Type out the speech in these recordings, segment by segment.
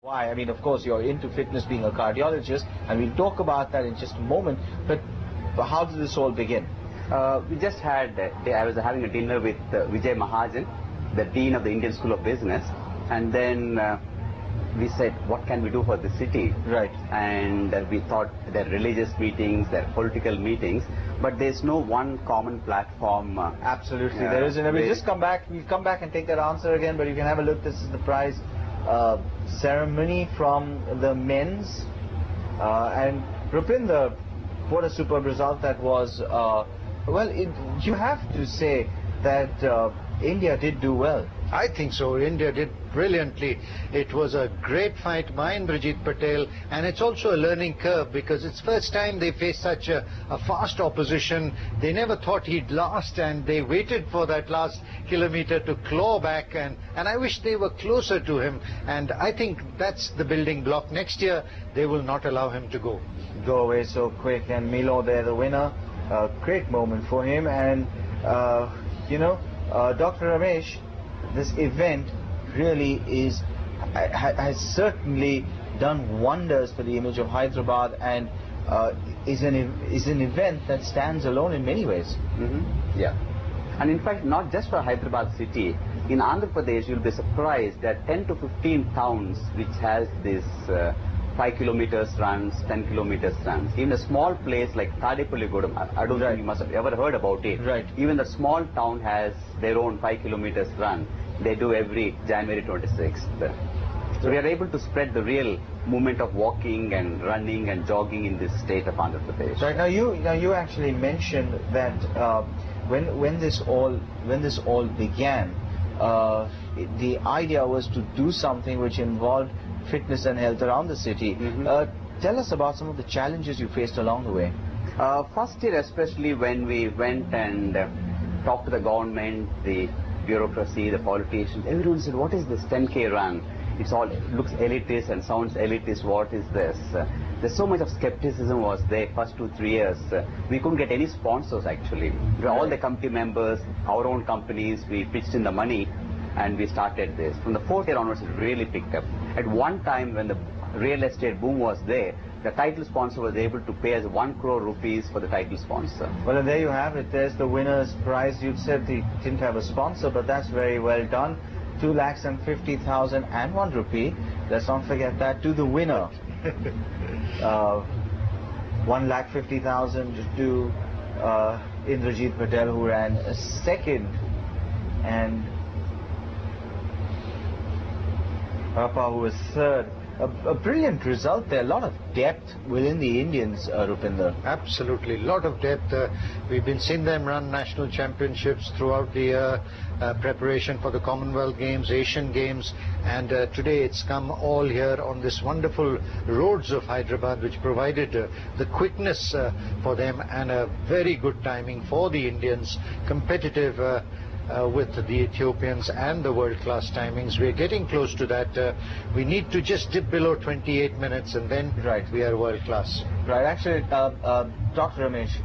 Why? I mean, of course, you're into fitness being a cardiologist, and we'll talk about that in just a moment, but how did this all begin? We just had, I was having a dinner with Vijay Mahajan, the Dean of the Indian School of Business, and then we said, what can we do for the city? Right. And we thought there are religious meetings, there are political meetings, but there's no one common platform. Absolutely, there isn't. We'll just come back, and take that answer again, but you can have a look. This is the prize ceremony from the men's. And Rupinder, what a superb result that was. Well, you have to say that India did do well. I think so. India did brilliantly. It was a great fight by Indrajeet Patel, and it's also a learning curve because it's first time they faced such a fast opposition. They never thought he'd last, and they waited for that last kilometer to claw back, and I wish they were closer to him, and I think that's the building block. Next year they will not allow him to go away so quick, and Milo there, the winner. Great moment for him, and Dr. Ramesh, this event really has certainly done wonders for the image of Hyderabad, and is an event that stands alone in many ways. Yeah, and in fact, not just for Hyderabad city. In Andhra Pradesh, you'll be surprised that 10 to 15 towns which has this 5 kilometers runs, 10 kilometers runs. Even a small place like Tadepalligudam, I don't think you must have ever heard about it. Right. Even the small town has their own 5 kilometers run. They do every January 26th. So we are able to spread the real movement of walking and running and jogging in this state of Andhra Pradesh. Right. Now you actually mentioned that when this all began, the idea was to do something which involved fitness and health around the city. Tell us about some of the challenges you faced along the way. First year, especially when we went and talked to the government, the bureaucracy, the politicians, everyone said, what is this 10K run? It looks elitist and sounds elitist. What is this? There's so much of skepticism was there first 2-3 years. We couldn't get any sponsors actually. All the committee members, our own companies, we pitched in the money and we started this. From the 4th year onwards, it really picked up. At one time when the real estate boom was there, the title sponsor was able to pay us 1 crore rupees for the title sponsor. Well, and there you have it. There's the winner's prize. You said they didn't have a sponsor, but that's very well done. 2,50,000 and 1 rupee. Let's not forget that to the winner. 1,50,000 to Indrajeet Patel, who ran second, and Papa, who was third. A brilliant result there. A lot of depth within the Indians, Rupinder. Absolutely, a lot of depth. We've been seeing them run national championships throughout the year, preparation for the Commonwealth Games, Asian Games, and today it's come all here on this wonderful roads of Hyderabad, which provided the quickness for them and a very good timing for the Indians, competitive with the Ethiopians and the world-class timings. We're getting close to that. We need to just dip below 28 minutes and then we are world-class. Right. Actually, Dr. Ramesh,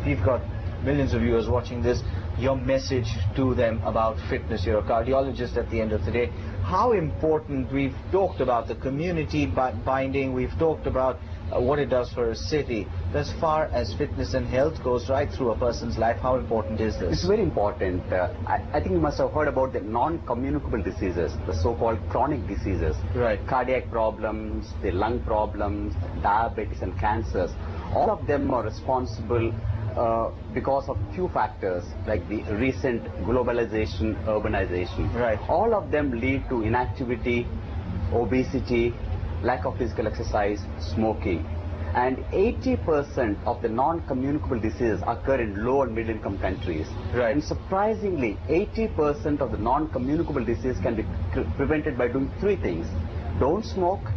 we've got millions of viewers watching this. Your message to them about fitness. You're a cardiologist at the end of the day. How important, we've talked about the community binding, we've talked about what it does for a city. As far as fitness and health goes right through a person's life, how important is this? It's very important. I think you must have heard about the non-communicable diseases, the so-called chronic diseases. Right. Cardiac problems, the lung problems, diabetes and cancers. All of them are responsible because of few factors like the recent globalization, urbanization. Right. All of them lead to inactivity, obesity, lack of physical exercise, smoking. And 80% of the non-communicable diseases occur in low and middle income countries. Right. And surprisingly, 80% of the non-communicable disease can be prevented by doing 3 things. Don't smoke,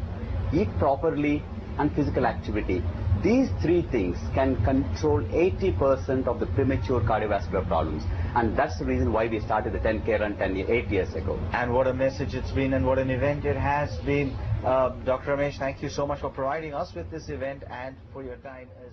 eat properly, and physical activity. These 3 things can control 80% of the premature cardiovascular problems. And that's the reason why we started the 10K run 8 years ago. And what a message it's been, and what an event it has been. Dr. Ramesh, thank you so much for providing us with this event and for your time as